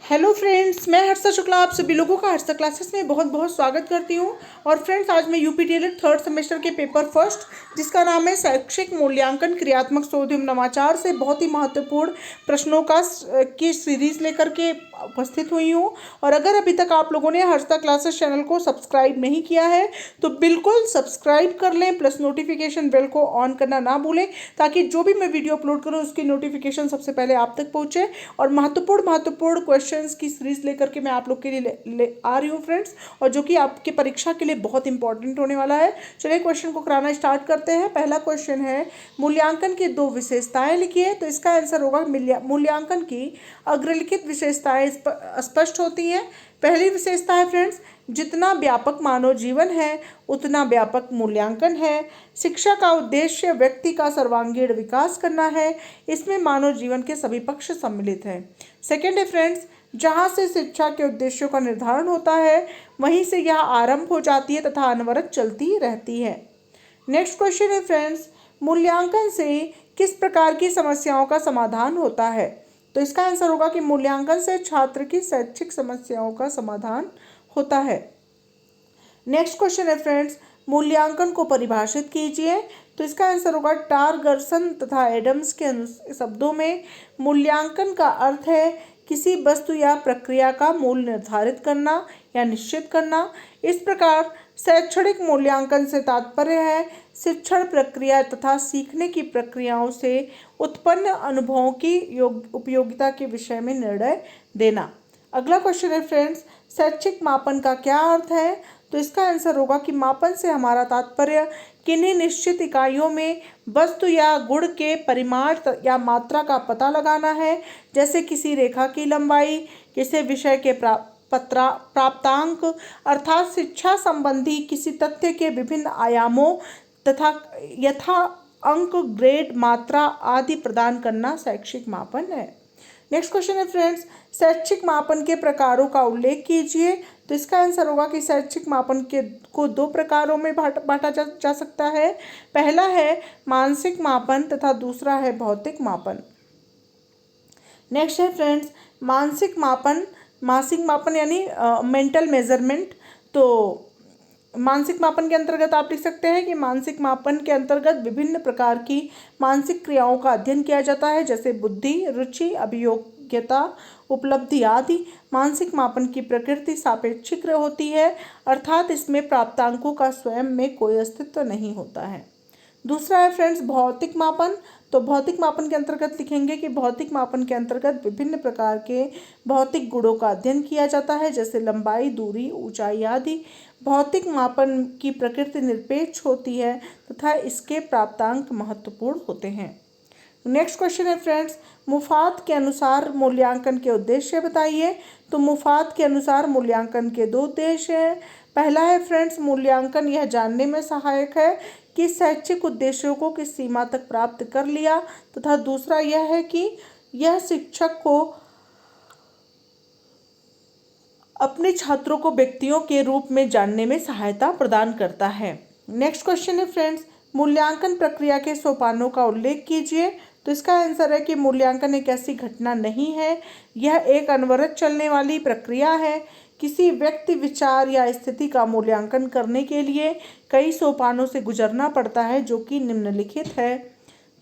Hello friends, मैं हर्षा शुक्ला आप सभी लोगों का हर्षा क्लासेस में बहुत बहुत स्वागत करती हूँ। और फ्रेंड्स, आज मैं यूपी डीएलएड थर्ड सेमेस्टर के पेपर फर्स्ट, जिसका नाम है शैक्षिक मूल्यांकन क्रियात्मक शोध एवं नवाचार, से बहुत ही महत्वपूर्ण प्रश्नों की सीरीज लेकर के उपस्थित हुई हूँ। और अगर अभी तक आप लोगों ने हर्षा क्लासेस चैनल को सब्सक्राइब नहीं किया है तो बिल्कुल सब्सक्राइब कर लें, प्लस नोटिफिकेशन बेल को ऑन करना ना भूलें, ताकि जो भी मैं वीडियो अपलोड करूँ उसकी नोटिफिकेशन सबसे पहले आप तक पहुँचे। और महत्वपूर्ण क्वेश्चंस की सीरीज लेकर के मैं आप लोग के लिए ले आ रही हूँ फ्रेंड्स, और जो कि आपकी परीक्षा के लिए बहुत इंपॉर्टेंट होने वाला है। चलिए क्वेश्चन को कराना स्टार्ट करते हैं। पहला क्वेश्चन है, मूल्यांकन की दो विशेषताएं लिखिए। तो इसका आंसर होगा मूल्यांकन की अग्रलिखित विशेषताएं स्पष्ट होती हैं। पहली विशेषता है फ्रेंड्स, जितना व्यापक मानव जीवन है उतना व्यापक मूल्यांकन है। शिक्षा का उद्देश्य व्यक्ति का सर्वांगीण विकास करना है। इसमें मानव जीवन के सभी पक्ष सम्मिलित हैं। सेकेंड है फ्रेंड्स, जहाँ से शिक्षा के उद्देश्यों का निर्धारण होता है वहीं से यह आरंभ हो जाती है तथा अनवरत चलती रहती है। नेक्स्ट क्वेश्चन है फ्रेंड्स, मूल्यांकन से किस प्रकार की समस्याओं का समाधान होता है। तो इसका आंसर होगा कि मूल्यांकन से छात्र की शैक्षिक समस्याओं का समाधान होता है। नेक्स्ट क्वेश्चन है फ्रेंड्स, मूल्यांकन को परिभाषित कीजिए। तो इसका आंसर होगा टारगर्सन तथा एडम्स के शब्दों में मूल्यांकन का अर्थ है किसी वस्तु या प्रक्रिया का मूल्य निर्धारित करना या निश्चित करना। इस प्रकार शैक्षणिक मूल्यांकन से तात्पर्य है शिक्षण प्रक्रिया तथा सीखने की प्रक्रियाओं से उत्पन्न अनुभवों की उपयोगिता के विषय में निर्णय देना। अगला क्वेश्चन है फ्रेंड्स, शैक्षिक मापन का क्या अर्थ है। तो इसका आंसर होगा कि मापन से हमारा तात्पर्य किन्हीं निश्चित इकाइयों में वस्तु या गुण के परिमाण या मात्रा का पता लगाना है, जैसे किसी रेखा की लंबाई, किसी विषय के प्राप्तांक, अर्थात शिक्षा संबंधी किसी तथ्य के विभिन्न आयामों तथा यथा अंक, ग्रेड, मात्रा आदि प्रदान करना शैक्षिक मापन है। नेक्स्ट क्वेश्चन है फ्रेंड्स, शैक्षिक मापन के प्रकारों का उल्लेख कीजिए। तो इसका आंसर होगा कि शैक्षिक मापन को दो प्रकारों में बांटा जा सकता है। पहला है मानसिक मापन तथा दूसरा है भौतिक मापन। नेक्स्ट है फ्रेंड्स, मानसिक मापन यानी मेंटल मेजरमेंट। तो मानसिक मापन के अंतर्गत आप लिख सकते हैं कि मानसिक मापन के अंतर्गत विभिन्न प्रकार की मानसिक क्रियाओं का अध्ययन किया जाता है, जैसे बुद्धि, रुचि, अभियोग्यता, उपलब्धि आदि। मानसिक मापन की प्रकृति सापेक्षिक होती है, अर्थात इसमें प्राप्तांकों का स्वयं में कोई अस्तित्व नहीं होता है। दूसरा है फ्रेंड्स भौतिक मापन। तो भौतिक मापन के अंतर्गत लिखेंगे कि भौतिक मापन के अंतर्गत विभिन्न प्रकार के भौतिक गुणों का अध्ययन किया जाता है, जैसे लंबाई, दूरी, ऊंचाई आदि। भौतिक मापन की प्रकृति निरपेक्ष होती है तथा इसके प्राप्तांक महत्वपूर्ण होते हैं। नेक्स्ट क्वेश्चन है फ्रेंड्स, मुफात के अनुसार मूल्यांकन के उद्देश्य बताइए। तो मुफात के अनुसार मूल्यांकन के दो उद्देश्य हैं। पहला है फ्रेंड्स, मूल्यांकन यह जानने में सहायक है कि शैक्षिक उद्देश्यों को किस सीमा तक प्राप्त कर लिया, तथा दूसरा यह है कि यह शिक्षक को अपने छात्रों को व्यक्तियों के रूप में जानने में सहायता प्रदान करता है। नेक्स्ट क्वेश्चन है फ्रेंड्स, मूल्यांकन प्रक्रिया के सोपानों का उल्लेख कीजिए। तो इसका आंसर है कि मूल्यांकन एक ऐसी घटना नहीं है, यह एक अनवरत चलने वाली प्रक्रिया है। किसी व्यक्ति, विचार या स्थिति का मूल्यांकन करने के लिए कई सोपानों से गुजरना पड़ता है, जो कि निम्नलिखित है।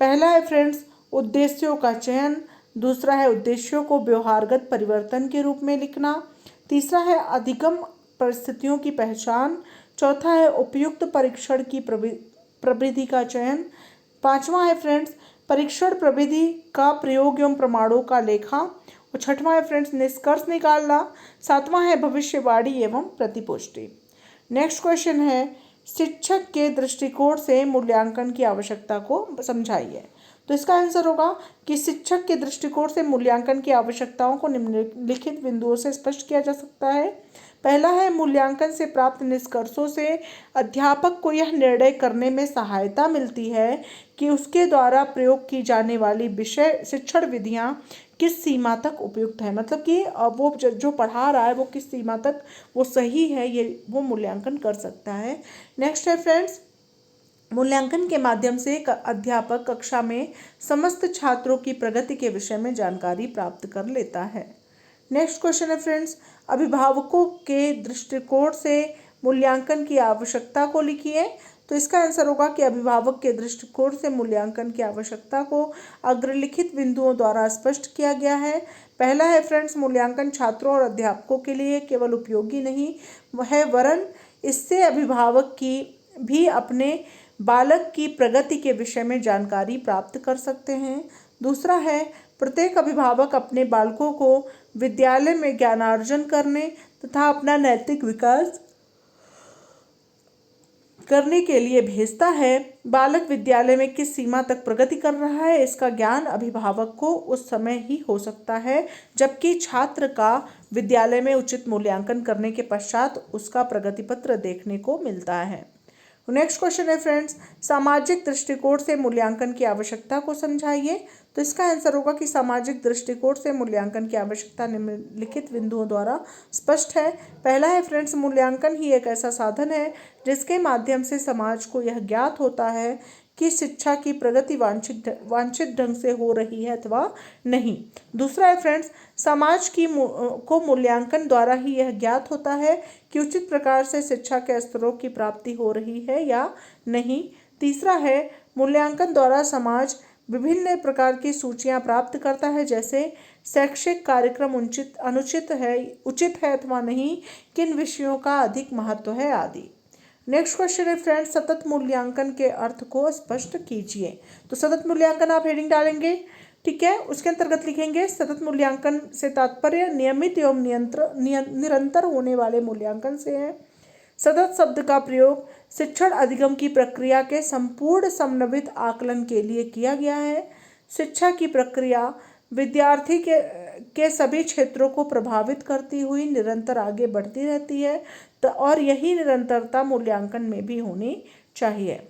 पहला है फ्रेंड्स उद्देश्यों का चयन। दूसरा है उद्देश्यों को व्यवहारगत परिवर्तन के रूप में लिखना। तीसरा है अधिगम परिस्थितियों की पहचान। चौथा है उपयुक्त परीक्षण की प्रविधि का चयन। पांचवा है फ्रेंड्स परीक्षण प्रविधि का प्रयोग एवं प्रमाणों का लेखा। और छठवां है फ्रेंड्स निष्कर्ष निकालना। सातवां है भविष्यवाणी एवं प्रतिपुष्टि। नेक्स्ट क्वेश्चन है, शिक्षक के दृष्टिकोण से मूल्यांकन की आवश्यकता को समझाइए। तो इसका आंसर होगा कि शिक्षक के दृष्टिकोण से मूल्यांकन की आवश्यकताओं को निम्नलिखित बिंदुओं से स्पष्ट किया जा सकता है। पहला है, मूल्यांकन से प्राप्त निष्कर्षों से अध्यापक को यह निर्णय करने में सहायता मिलती है कि उसके द्वारा प्रयोग की जाने वाली विषय शिक्षण विधियां किस सीमा तक उपयुक्त है, मतलब कि वो जो पढ़ा रहा है वो किस सीमा तक वो सही है, ये वो मूल्यांकन कर सकता है। नेक्स्ट है फ्रेंड्स, मूल्यांकन के माध्यम से अध्यापक कक्षा में समस्त छात्रों की प्रगति के विषय में जानकारी प्राप्त कर लेता है। नेक्स्ट क्वेश्चन है फ्रेंड्स, अभिभावकों के दृष्टिकोण से मूल्यांकन की आवश्यकता को लिखिए। तो इसका आंसर होगा कि अभिभावक के दृष्टिकोण से मूल्यांकन की आवश्यकता को अग्रलिखित बिंदुओं द्वारा स्पष्ट किया गया है। पहला है फ्रेंड्स, मूल्यांकन छात्रों और अध्यापकों के लिए केवल उपयोगी नहीं है, वरन इससे अभिभावक की भी अपने बालक की प्रगति के विषय में जानकारी प्राप्त कर सकते हैं। दूसरा है, प्रत्येक अभिभावक अपने बालकों को विद्यालय में ज्ञानार्जन करने तथा अपना नैतिक विकास करने के लिए भेजता है। बालक विद्यालय में किस सीमा तक प्रगति कर रहा है, इसका ज्ञान अभिभावक को उस समय ही हो सकता है जबकि छात्र का विद्यालय में उचित मूल्यांकन करने के पश्चात उसका प्रगति पत्र देखने को मिलता है। नेक्स्ट क्वेश्चन है फ्रेंड्स, सामाजिक दृष्टिकोण से मूल्यांकन की आवश्यकता को समझाइए। तो इसका आंसर होगा कि सामाजिक दृष्टिकोण से मूल्यांकन की आवश्यकता निम्नलिखित बिंदुओं द्वारा स्पष्ट है। पहला है फ्रेंड्स, मूल्यांकन ही एक ऐसा साधन है जिसके माध्यम से समाज को यह ज्ञात होता है कि शिक्षा की प्रगति वांछित ढंग से हो रही है अथवा नहीं। दूसरा है फ्रेंड्स, समाज को मूल्यांकन द्वारा ही यह ज्ञात होता है कि उचित प्रकार से शिक्षा के स्तरों की प्राप्ति हो रही है या नहीं। तीसरा है, मूल्यांकन द्वारा समाज विभिन्न प्रकार की सूचियां प्राप्त करता है, जैसे शैक्षिक कार्यक्रम उचित है अथवा नहीं, किन विषयों का अधिक महत्व है आदि। नेक्स्ट क्वेश्चन है फ्रेंड्स, सतत मूल्यांकन के अर्थ को स्पष्ट कीजिए। तो सतत मूल्यांकन आप हेडिंग डालेंगे, ठीक है। उसके अंतर्गत लिखेंगे, सतत मूल्यांकन से तात्पर्य नियमित एवं निरंतर होने वाले मूल्यांकन से है। सतत शब्द का प्रयोग शिक्षण अधिगम की प्रक्रिया के संपूर्ण समन्वित आकलन के लिए किया गया है। शिक्षा की प्रक्रिया विद्यार्थी के सभी क्षेत्रों को प्रभावित करती हुई निरंतर आगे बढ़ती रहती है, और यही निरंतरता मूल्यांकन में भी होनी चाहिए।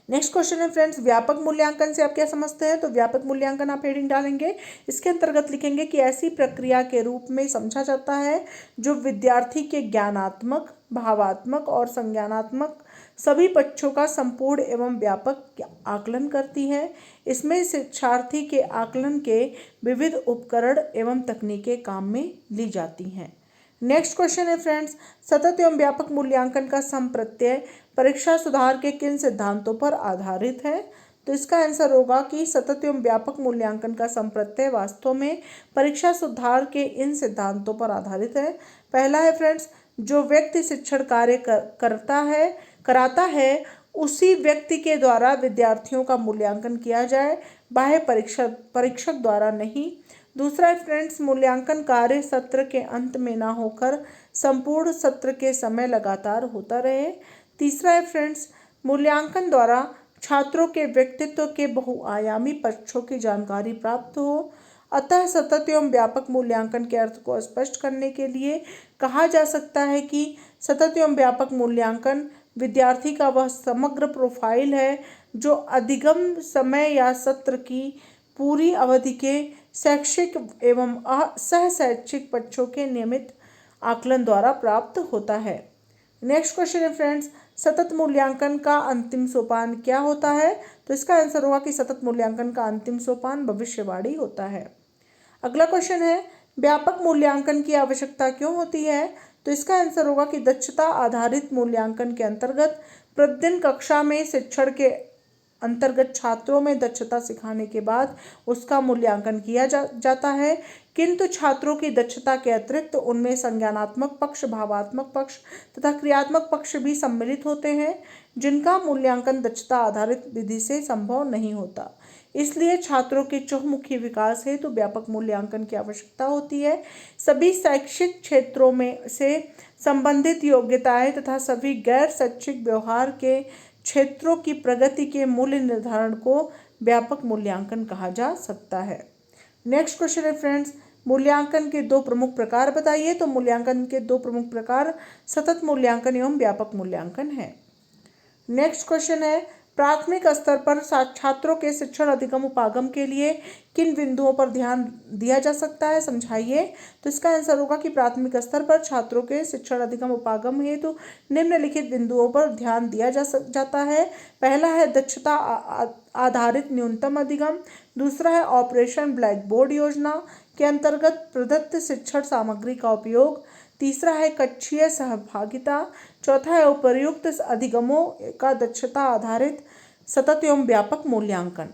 नेक्स्ट क्वेश्चन है फ्रेंड्स, व्यापक मूल्यांकन से आप क्या समझते हैं। तो व्यापक मूल्यांकन आप हेडिंग डालेंगे, इसके अंतर्गत लिखेंगे कि ऐसी प्रक्रिया के रूप में समझा जाता है जो विद्यार्थी के ज्ञानात्मक, भावात्मक और संज्ञानात्मक सभी पक्षों का संपूर्ण एवं व्यापक आकलन करती है। इसमें शिक्षार्थी के आकलन के विविध उपकरण एवं तकनीकें काम में ली जाती हैं। नेक्स्ट क्वेश्चन है फ्रेंड्स, सतत एवं व्यापक मूल्यांकन का संप्रत्यय परीक्षा सुधार के किन सिद्धांतों पर आधारित है। तो इसका आंसर होगा कि सतत एवं व्यापक मूल्यांकन का संप्रत्यय वास्तव में परीक्षा सुधार के इन सिद्धांतों पर आधारित है। पहला है फ्रेंड्स, जो व्यक्ति शिक्षण कार्य कराता है उसी व्यक्ति के द्वारा विद्यार्थियों का मूल्यांकन किया जाए, बाह्य परीक्षक द्वारा नहीं। दूसरा है फ्रेंड्स, मूल्यांकन कार्य सत्र के अंत में ना होकर संपूर्ण सत्र के समय लगातार होता रहे। तीसरा है फ्रेंड्स, मूल्यांकन द्वारा छात्रों के व्यक्तित्व के बहुआयामी पक्षों की जानकारी प्राप्त हो। अतः सतत एवं व्यापक मूल्यांकन के अर्थ को स्पष्ट करने के लिए कहा जा सकता है कि सतत एवं व्यापक मूल्यांकन विद्यार्थी का वह समग्र प्रोफाइल है जो अधिगम समय या सत्र की पूरी अवधि के शैक्षिक एवं सह शैक्षिक पक्षों के नियमित आकलन द्वारा प्राप्त होता है। नेक्स्ट क्वेश्चन है फ्रेंड्स, सतत मूल्यांकन का अंतिम सोपान क्या होता है। तो इसका आंसर होगा कि सतत मूल्यांकन का अंतिम सोपान भविष्यवाणी होता है। अगला क्वेश्चन है, व्यापक मूल्यांकन की आवश्यकता क्यों होती है। तो इसका आंसर होगा कि दक्षता आधारित मूल्यांकन के अंतर्गत प्रतिदिन कक्षा में शिक्षण के अंतर्गत छात्रों में दक्षता सिखाने के बाद उसका मूल्यांकन किया जाता है, किंतु छात्रों की दक्षता के अतिरिक्त उनमें संज्ञानात्मक पक्ष, भावात्मक पक्ष तथा क्रियात्मक पक्ष भी सम्मिलित होते हैं, जिनका मूल्यांकन दक्षता आधारित विधि से संभव नहीं होता। इसलिए छात्रों के चहुमुखी विकास हेतु तो व्यापक मूल्यांकन की आवश्यकता होती है। सभी शैक्षिक क्षेत्रों में से संबंधित योग्यताएं तथा सभी गैर शैक्षिक व्यवहार के क्षेत्रों की प्रगति के मूल्य निर्धारण को व्यापक मूल्यांकन कहा जा सकता है। नेक्स्ट क्वेश्चन है फ्रेंड्स, मूल्यांकन के दो प्रमुख प्रकार बताइए। तो मूल्यांकन के दो प्रमुख प्रकार सतत मूल्यांकन एवं व्यापक मूल्यांकन है। नेक्स्ट क्वेश्चन है, प्राथमिक स्तर पर छात्रों के शिक्षण अधिगम उपागम के लिए किन बिंदुओं पर ध्यान दिया जा सकता है, समझाइए। तो इसका आंसर होगा कि प्राथमिक स्तर पर छात्रों के शिक्षण अधिगम उपागम हेतु निम्नलिखित बिंदुओं पर ध्यान दिया जाता है। पहला है दक्षता आधारित न्यूनतम अधिगम। दूसरा है ऑपरेशन ब्लैक बोर्ड योजना के अंतर्गत प्रदत्त शिक्षण सामग्री का उपयोग। तीसरा है कक्षीय सहभागिता। चौथा है उपर्युक्त अधिगमों का दक्षता आधारित सतत एवं व्यापक मूल्यांकन।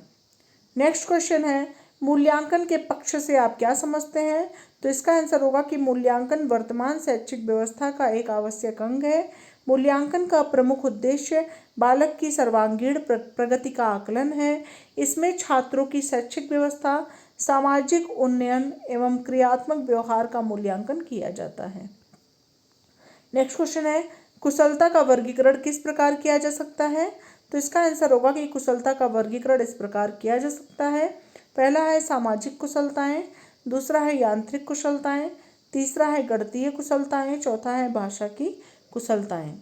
नेक्स्ट क्वेश्चन है मूल्यांकन के पक्ष से आप क्या समझते हैं? तो इसका आंसर होगा कि मूल्यांकन वर्तमान शैक्षिक व्यवस्था का एक आवश्यक अंग है। मूल्यांकन का प्रमुख उद्देश्य बालक की सर्वांगीण प्रगति का आकलन है। इसमें छात्रों की शैक्षिक व्यवस्था, सामाजिक उन्नयन एवं क्रियात्मक व्यवहार का मूल्यांकन किया जाता है। नेक्स्ट क्वेश्चन है कुशलता का वर्गीकरण किस प्रकार किया जा सकता है? तो इसका आंसर होगा कि कुशलता का वर्गीकरण इस प्रकार किया जा सकता है। पहला है सामाजिक कुशलताएं, दूसरा है यांत्रिक कुशलताएं, तीसरा है गणितीय कुशलताएं, चौथा है भाषा की कुशलताएं।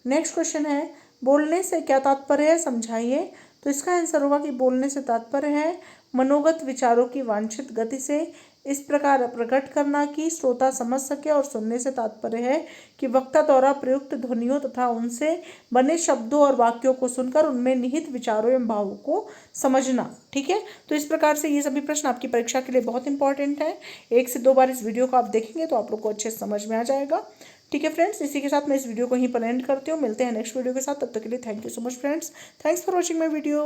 नेक्स्ट क्वेश्चन है बोलने से क्या तात्पर्य है, समझाइए। तो इसका आंसर होगा कि बोलने से तात्पर्य है मनोगत विचारों की वांछित गति से इस प्रकार प्रकट करना कि श्रोता समझ सके, और सुनने से तात्पर्य है कि वक्ता द्वारा प्रयुक्त ध्वनियों तथा उनसे बने शब्दों और वाक्यों को सुनकर उनमें निहित विचारों एवं भावों को समझना। ठीक है, तो इस प्रकार से ये सभी प्रश्न आपकी परीक्षा के लिए बहुत इंपॉर्टेंट है। 1 से 2 बार इस वीडियो को आप देखेंगे तो आप लोग को अच्छे से समझ में आ जाएगा। ठीक है फ्रेंड्स, इसी के साथ मैं इस वीडियो को यहीं पर एंड करती हूँ। मिलते हैं नेक्स्ट वीडियो के साथ, तब तक के लिए thank you so much friends. Thanks for watching my video.